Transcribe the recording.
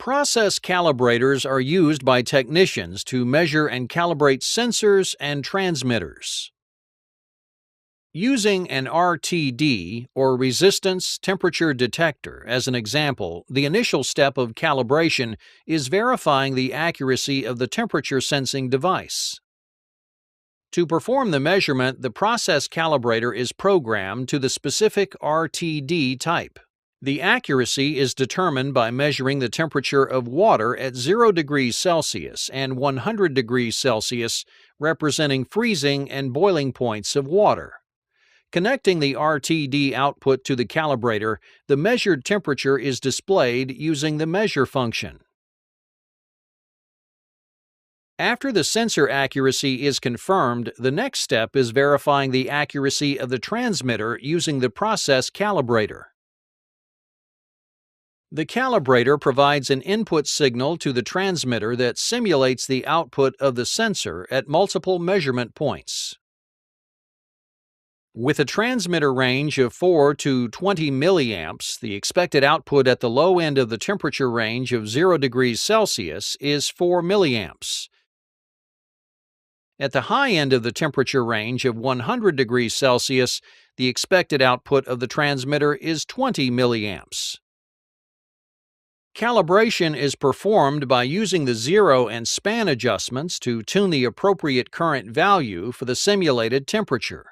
Process calibrators are used by technicians to measure and calibrate sensors and transmitters. Using an RTD, or resistance temperature detector, as an example, the initial step of calibration is verifying the accuracy of the temperature sensing device. To perform the measurement, the process calibrator is programmed to the specific RTD type. The accuracy is determined by measuring the temperature of water at 0 degrees Celsius and 100 degrees Celsius, representing freezing and boiling points of water. Connecting the RTD output to the calibrator, the measured temperature is displayed using the measure function. After the sensor accuracy is confirmed, the next step is verifying the accuracy of the transmitter using the process calibrator. The calibrator provides an input signal to the transmitter that simulates the output of the sensor at multiple measurement points. With a transmitter range of 4 to 20 milliamps, the expected output at the low end of the temperature range of 0 degrees Celsius is 4 milliamps. At the high end of the temperature range of 100 degrees Celsius, the expected output of the transmitter is 20 milliamps. Calibration is performed by using the zero and span adjustments to tune the appropriate current value for the simulated temperature.